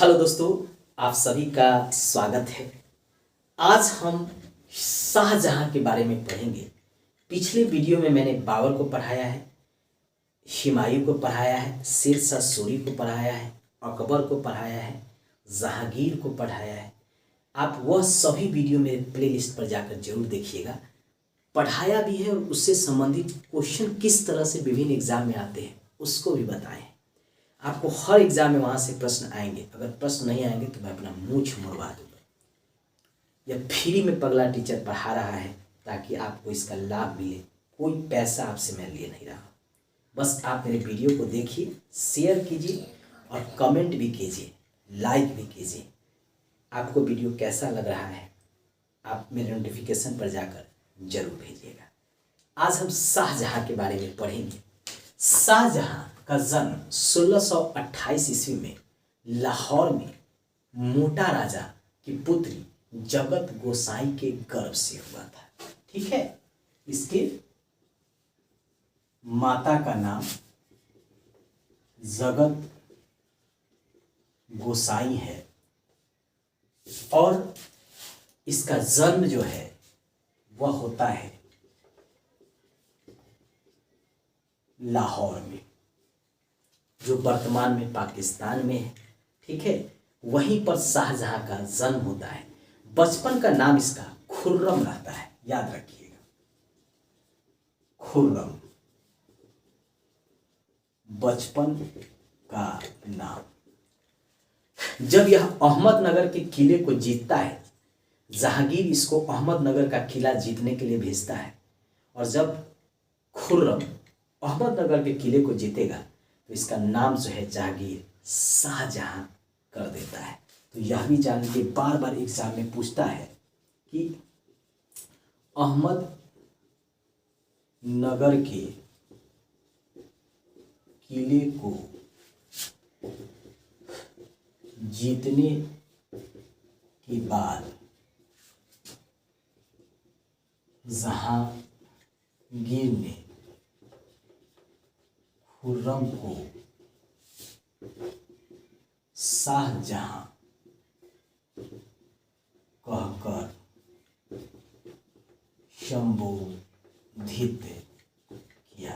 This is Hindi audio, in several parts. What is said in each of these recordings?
हेलो दोस्तों, आप सभी का स्वागत है। आज हम शाहजहां के बारे में पढ़ेंगे। पिछले वीडियो में मैंने बाबर को पढ़ाया है, हुमायूं को पढ़ाया है, शेरशाह सूरी को पढ़ाया है, अकबर को पढ़ाया है, जहांगीर को पढ़ाया है। आप वह सभी वीडियो मेरे प्लेलिस्ट पर जाकर जरूर देखिएगा। पढ़ाया भी है और उससे संबंधित क्वेश्चन किस तरह से विभिन्न एग्जाम में आते हैं उसको भी बताएं। आपको हर एग्जाम में वहाँ से प्रश्न आएंगे। अगर प्रश्न नहीं आएंगे तो मैं अपना मूंछ मुड़वा दूंगा। यह फ्री में पगला टीचर पढ़ा रहा है ताकि आपको इसका लाभ मिले। कोई पैसा आपसे मैं ले नहीं रहा। बस आप मेरे वीडियो को देखिए, शेयर कीजिए और कमेंट भी कीजिए, लाइक भी कीजिए। आपको वीडियो कैसा लग रहा है आप मेरे नोटिफिकेशन पर जाकर जरूर भेजिएगा। आज हम शाहजहां के बारे में पढ़ेंगे। शाहजहां का जन्म 1628 ईस्वी में लाहौर में मोटा राजा की पुत्री जगत गोसाई के गर्भ से हुआ था। ठीक है, इसके माता का नाम जगत गोसाई है और इसका जन्म जो है वह होता है लाहौर में, जो वर्तमान में पाकिस्तान में है। ठीक है, वहीं पर शाहजहां का जन्म होता है। बचपन का नाम इसका खुर्रम रहता है, याद रखिएगा, खुर्रम बचपन का नाम। जब यह अहमदनगर के किले को जीतता है, जहांगीर इसको अहमदनगर का किला जीतने के लिए भेजता है और जब खुर्रम अहमदनगर के किले को जीतेगा तो इसका नाम जो है जहांगीर शाहजहां कर देता है। तो यह भी जानिए, बार बार एग्जाम में पूछता है कि अहमदनगर के किले को जीतने के बाद जहांगीर ने खुर्रम को शाहजहां कहकर संबोधित किया।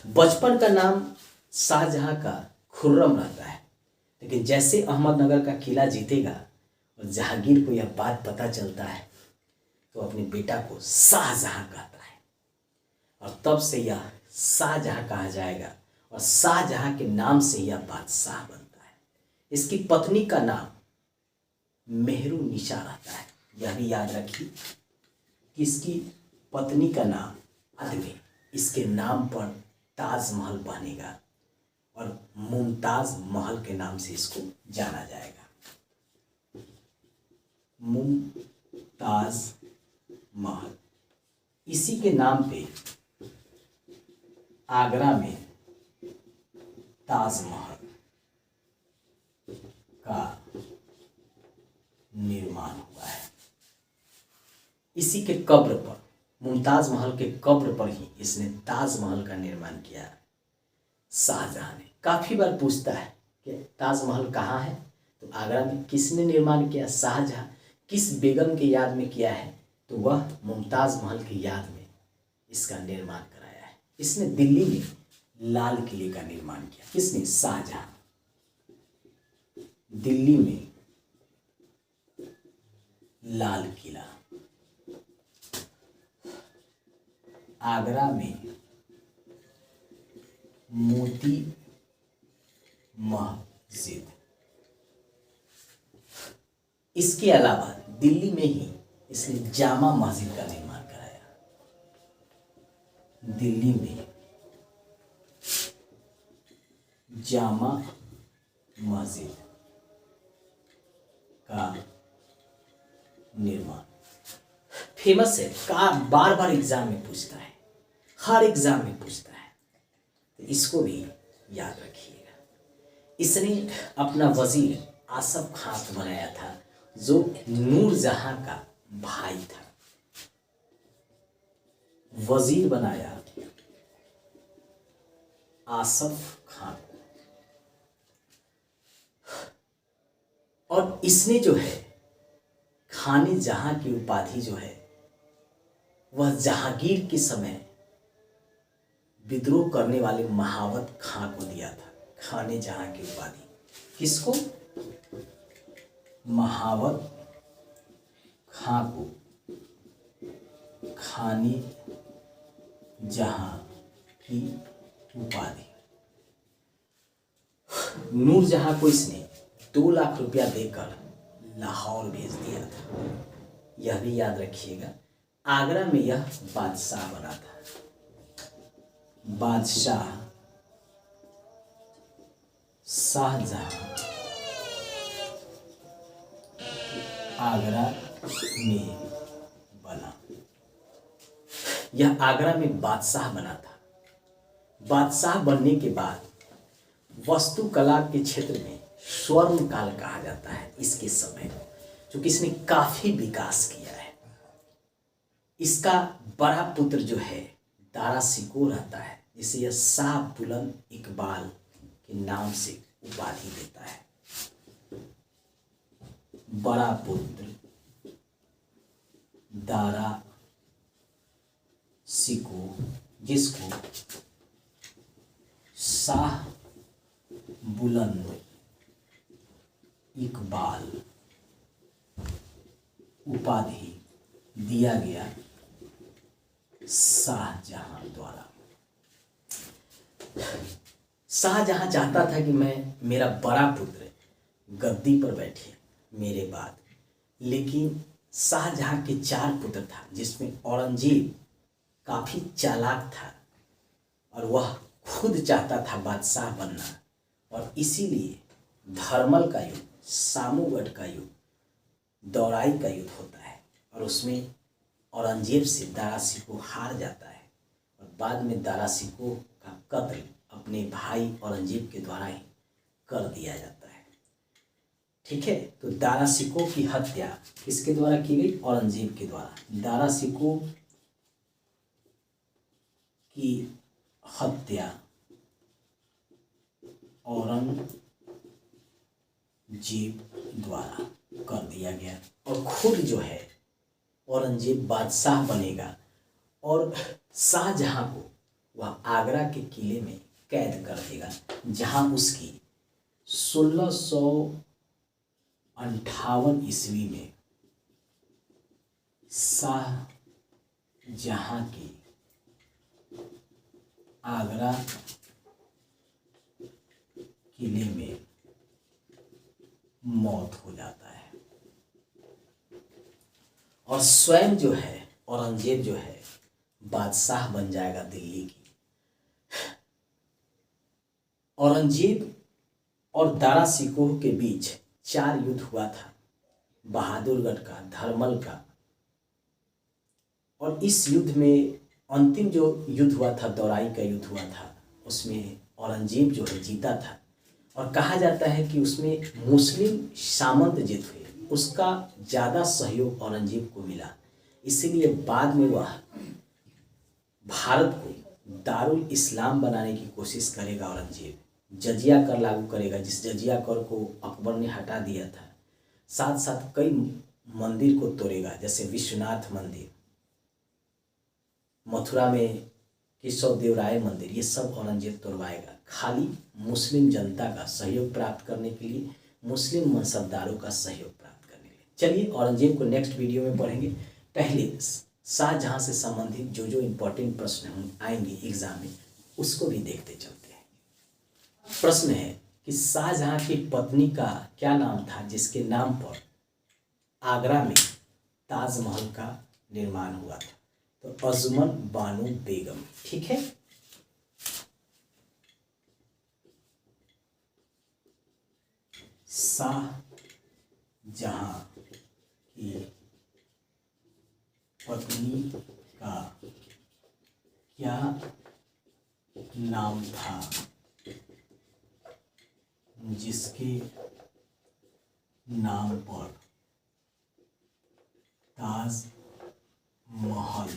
बचपन का नाम शाहजहां का खुर्रम रहता है, लेकिन जैसे अहमदनगर का किला जीतेगा और जहांगीर को यह बात पता चलता है तो अपने बेटा को शाहजहां कहता है और तब से यह शाहजहां कहा जाएगा और शाहजहां के नाम से यह बादशाह बनता है। इसकी पत्नी का नाम मेहरुनिसा रहता है, यह भी याद रखिए कि इसकी पत्नी का नाम बाद में इसके नाम पर ताजमहल बनेगा और मुमताज महल के नाम से इसको जाना जाएगा। मुमताज महल, इसी के नाम पे आगरा में ताजमहल का निर्माण हुआ है। इसी के कब्र पर, मुमताज महल के कब्र पर ही इसने ताजमहल का निर्माण किया शाहजहां ने। काफी बार पूछता है कि ताजमहल कहाँ है, तो आगरा में। किसने निर्माण किया? शाहजहां। किस बेगम की याद में किया है? तो वह मुमताज महल की याद में इसका निर्माण कराया है। इसने दिल्ली में लाल किले का निर्माण किया। किसने? शाहजहां। दिल्ली में लाल किला, आगरा में मोती मस्जिद। इसके अलावा दिल्ली में ही इसने जामा मस्जिद का निर्माण कराया। दिल्ली में जामा मस्जिद का निर्माण फेमस है। का बार बार एग्जाम में पूछता है, हर एग्जाम में पूछता है, तो इसको भी याद रखिएगा। इसने अपना वजीर आसफ खां को बनाया था, जो नूरजहां का भाई था। वजीर बनाया आसफ खां को। और इसने जो है खाने जहां की उपाधि जो है वह जहांगीर के समय विद्रोह करने वाले महावत खां को दिया था। खाने जहां की उपाधि किसको? महावत खां को खाने जहां की उपाधि। नूरजहां को इसने 2 लाख रुपया देकर लाहौर भेज दिया था। यह भी याद रखिएगा। आगरा में यह बादशाह बना था। बादशाह शाहजहां आगरा में बना। यह आगरा में बादशाह बना था। बादशाह बनने के बाद वास्तुकला के क्षेत्र में स्वर्ण काल कहा जाता है इसके समय, क्योंकि इसने काफी विकास किया है। इसका बड़ा पुत्र जो है दारा शिकोह रहता है, जिसे यह शाह बुलंद इकबाल के नाम से उपाधि देता है। बड़ा पुत्र दारा शिकोह, जिसको शाह बुलंद इकबाल उपाधि दिया गया शाहजहां द्वारा। शाहजहां चाहता था कि मेरा बड़ा पुत्र गद्दी पर बैठे मेरे बाद, लेकिन शाहजहां के 4 पुत्र था, जिसमें औरंगजेब काफी चालाक था और वह खुद चाहता था बादशाह बनना, और इसीलिए धर्मल का युद्ध, सामूगढ़ का युद्ध, दौराई का युद्ध होता है और उसमें औरंगजेब से दारा शिकोह हार जाता है और बाद में दारा शिकोह का कत्ल अपने भाई औरंगजेब के द्वारा ही कर दिया जाता है। ठीक है, तो दारा शिकोह की हत्या किसके द्वारा की गई? औरंगजेब के द्वारा। दारा शिकोह की हत्या औरंगजेब द्वारा कर दिया गया और खुद जो है औरंगजेब बादशाह बनेगा और शाहजहां को वह आगरा के किले में कैद कर देगा, जहां उसकी 1658 ईस्वी में शाहजहां की आगरा किले में मौत हो जाता है और स्वयं जो है औरंगजेब जो है बादशाह बन जाएगा दिल्ली की। औरंगजेब और दारा शिकोह के बीच 4 युद्ध हुआ था, बहादुरगढ़ का, धर्मल का, और इस युद्ध में अंतिम जो युद्ध हुआ था, दौराई का युद्ध हुआ था, उसमें औरंगजेब जो है जीता था और कहा जाता है कि उसमें मुस्लिम सामंत जीत हुए, उसका ज़्यादा सहयोग औरंगजेब को मिला। इसीलिए बाद में वह भारत को दारुल इस्लाम बनाने की कोशिश करेगा। औरंगजेब जजिया कर लागू करेगा, जिस जजिया कर को अकबर ने हटा दिया था। साथ साथ कई मंदिर को तोड़ेगा, जैसे विश्वनाथ मंदिर, मथुरा में केशव देव राय मंदिर, ये सब औरंगजेब तोड़वाएगा, खाली मुस्लिम जनता का सहयोग प्राप्त करने के लिए, मुस्लिम मनसबदारों का सहयोग प्राप्त करने के लिए। चलिए औरंगजेब को नेक्स्ट वीडियो में पढ़ेंगे। पहले शाहजहां से संबंधित जो जो इम्पोर्टेंट प्रश्न हम आएंगे एग्जाम में, उसको भी देखते चलते हैं। प्रश्न है कि शाहजहां की पत्नी का क्या नाम था जिसके नाम पर आगरा में ताजमहल का निर्माण हुआ था? तो अजमन बानो बेगम। ठीक है, शाहजहां की पत्नी का क्या नाम था जिसके नाम पर ताजमहल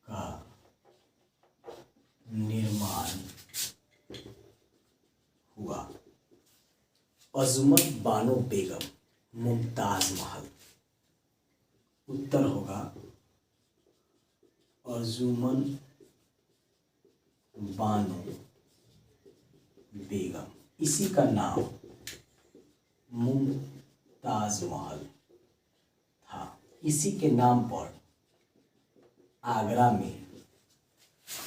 का निर्माण हुआ? अजमत बानो बेगम मुमताज महल। उत्तर होगा अर्जुमन बानो बेगम। इसी का नाम मुमताज महल था। इसी के नाम पर आगरा में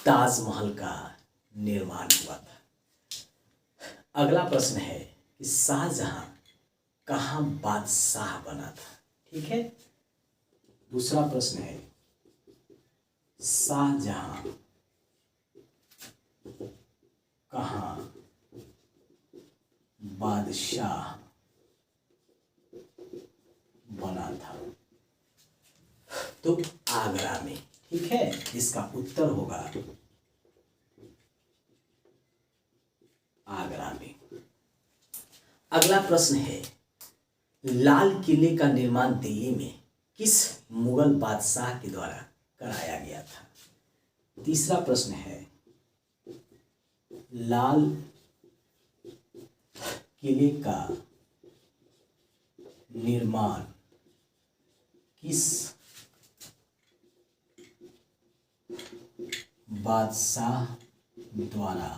ताजमहल का निर्माण हुआ था। अगला प्रश्न है कि शाहजहां कहाँ बादशाह बना था। ठीक है। दूसरा प्रश्न है शाहजहां कहाँ बादशाह बना था। तो आगरा में। ठीक है। इसका उत्तर होगा आगरा में। अगला प्रश्न है लाल किले का निर्माण दिल्ली में किस मुगल बादशाह के द्वारा कराया गया था। तीसरा प्रश्न है लाल किले का निर्माण किस बादशाह द्वारा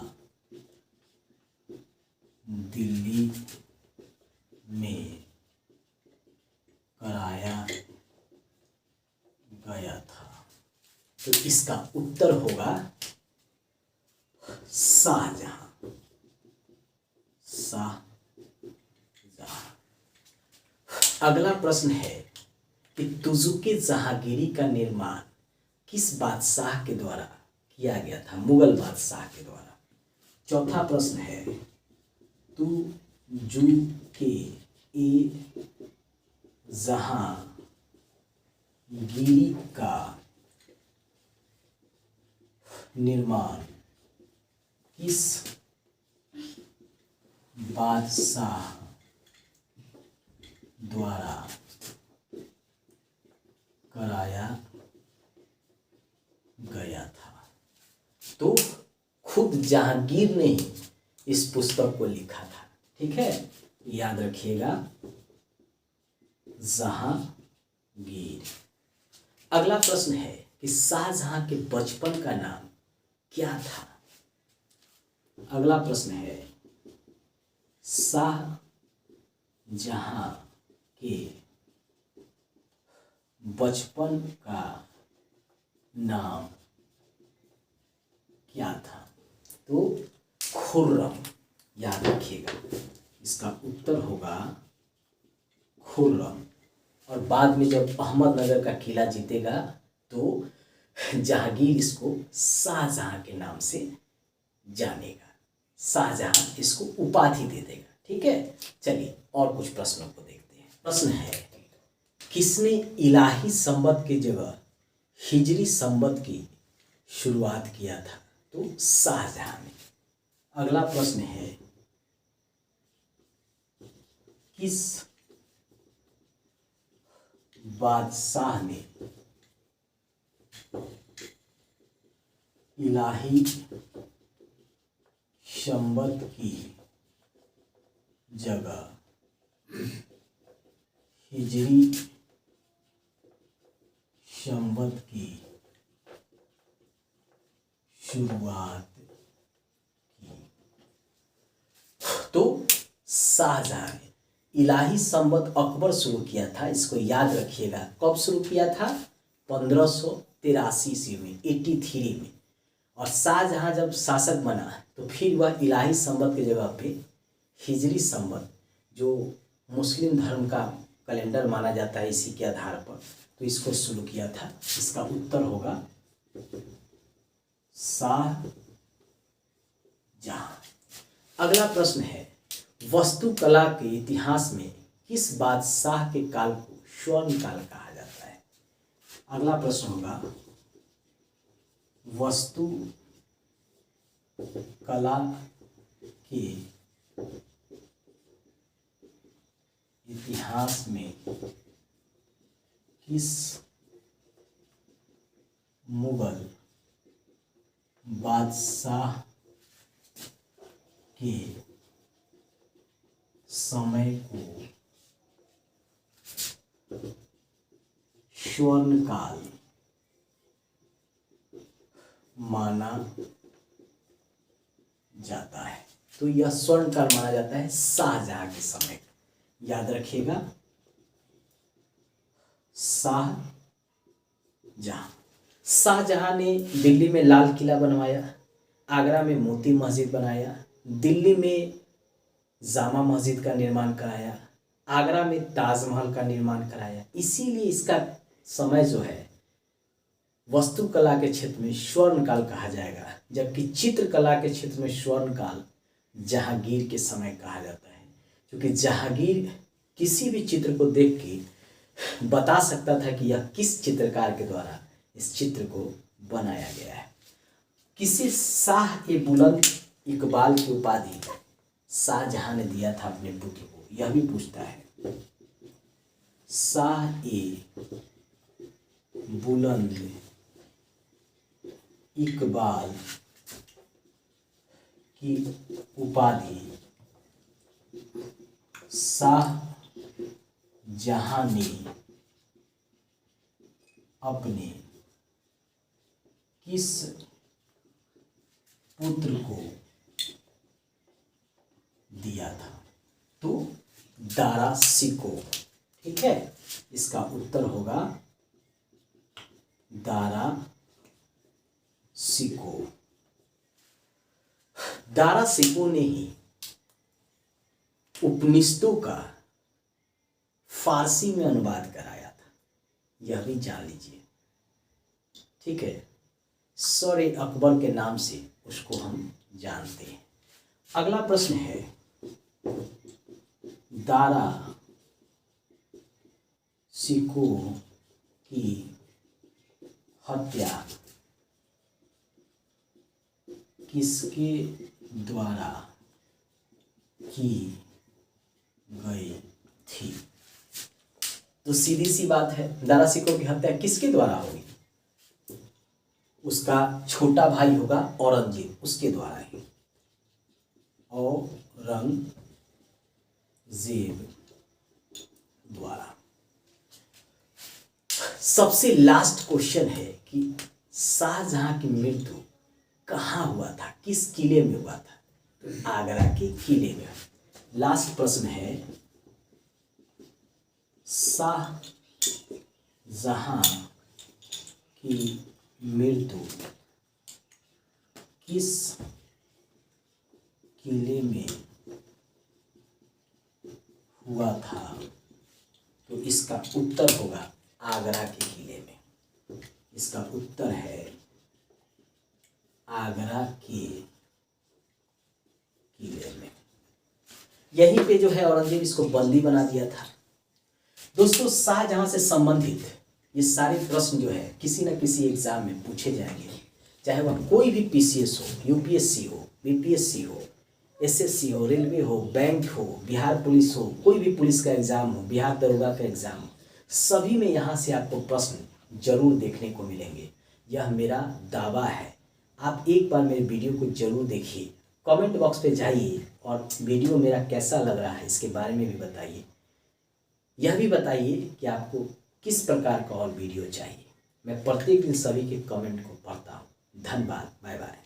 दिल्ली में कराया गया था। तो इसका उत्तर होगा शाहजहां। अगला प्रश्न है कि तुजुके जहांगीरी का निर्माण किस बादशाह के द्वारा किया गया था। मुगल बादशाह के द्वारा। चौथा प्रश्न है तुजुके जहांगीरी का निर्माण किस बादशाह द्वारा कराया गया था। तो खुद जहांगीर ने ही इस पुस्तक को लिखा था। ठीक है। याद रखिएगा जहांगीर। अगला प्रश्न है कि शाहजहां के बचपन का नाम क्या था। अगला प्रश्न है शाहजहां के बचपन का नाम क्या था। तो खुर्रम। याद रखिएगा इसका उत्तर होगा खुर्रम। और बाद में जब अहमदनगर का किला जीतेगा तो जहांगीर इसको शाहजहां के नाम से जानेगा। शाहजहां इसको उपाधि दे देगा। ठीक है। चलिए और कुछ प्रश्नों को देखते हैं। प्रश्न है किसने इलाही संवत की जगह हिजरी संवत की शुरुआत किया था। तो शाहजहां ने। अगला प्रश्न है किस बादशाह ने इलाही संवत की जगह हिजरी संवत की शुरुआत की। तो शाहजहां ने इलाही संवत अकबर शुरू किया था। इसको याद रखिएगा। कब शुरू किया था। 1583 ईस्वी में 83 में। और शाहजहां जब शासक बना तो फिर वह इलाही संवत की जगह पे हिजरी संवत जो मुस्लिम धर्म का कैलेंडर माना जाता है इसी के आधार पर तो इसको शुरू किया था। इसका उत्तर होगा शाहजहां। अगला प्रश्न है वास्तुकला के इतिहास में किस बादशाह के काल को स्वर्ण काल कहा जाता है। अगला प्रश्न होगा वास्तुकला के इतिहास में किस मुगल बादशाह के समय को स्वर्ण काल माना जाता है। तो यह स्वर्ण काल माना जाता है शाहजहां के समय। याद रखिएगा, शाहजहां ने दिल्ली में लाल किला बनवाया, आगरा में मोती मस्जिद बनाया, दिल्ली में जामा मस्जिद का निर्माण कराया, आगरा में ताजमहल का निर्माण कराया। इसीलिए इसका समय जो है वास्तुकला के क्षेत्र में स्वर्ण काल कहा जाएगा, जबकि चित्रकला के क्षेत्र में स्वर्ण काल जहांगीर के समय कहा जाता है। क्योंकि जहांगीर किसी भी चित्र को देख के बता सकता था कि यह किस चित्रकार के द्वारा इस चित्र को बनाया गया है। किसी शाह ए बुलंद इकबाल की उपाधि शाहजहां ने दिया था अपने पुत्र को, यह भी पूछता है। शाह ए बुलंद इकबाल की उपाधि शाहजहां ने अपने किस पुत्र को दिया था? तो दारा शिकोह। ठीक है, इसका उत्तर होगा दारा शिकोह। दारा शिकोह ने ही उपनिषदों का फारसी में अनुवाद कराया था, यह भी जान लीजिए। ठीक है, सर अकबर के नाम से उसको हम जानते हैं। अगला प्रश्न है, दारा शिकोह की हत्या किसके द्वारा की गई थी? तो सीधी सी बात है, दारा शिकोह की हत्या किसके द्वारा हुई? उसका छोटा भाई होगा औरंगजेब, उसके द्वारा ही। औरंगजेब द्वारा। सबसे लास्ट क्वेश्चन है कि शाहजहां की मृत्यु कहाँ हुआ था, किस किले में हुआ था? तो आगरा के किले में। लास्ट प्रश्न है, शाहजहां की मृत्यु किस किले में हुआ था? तो इसका उत्तर होगा आगरा के किले में। इसका उत्तर है आगरा के किले में। यहीं पे जो है औरंगजेब इसको बंदी बना दिया था। दोस्तों, शाहजहां से संबंधित ये सारे प्रश्न जो है किसी न किसी एग्जाम में पूछे जाएंगे, चाहे वह कोई भी पीसीएस हो, यूपीएससी हो, बीपीएससी हो, एसएससी हो, रेलवे हो, बैंक हो, बिहार पुलिस हो, कोई भी पुलिस का एग्जाम हो, बिहार दरोगा का एग्जाम हो, सभी में यहाँ से आपको प्रश्न जरूर देखने को मिलेंगे। यह मेरा दावा है। आप एक बार मेरे वीडियो को जरूर देखिए, कमेंट बॉक्स पे जाइए और वीडियो मेरा कैसा लग रहा है इसके बारे में भी बताइए। यह भी बताइए कि आपको किस प्रकार का और वीडियो चाहिए। मैं प्रत्येक दिन सभी के कमेंट को पढ़ता हूँ। धन्यवाद, बाय बाय।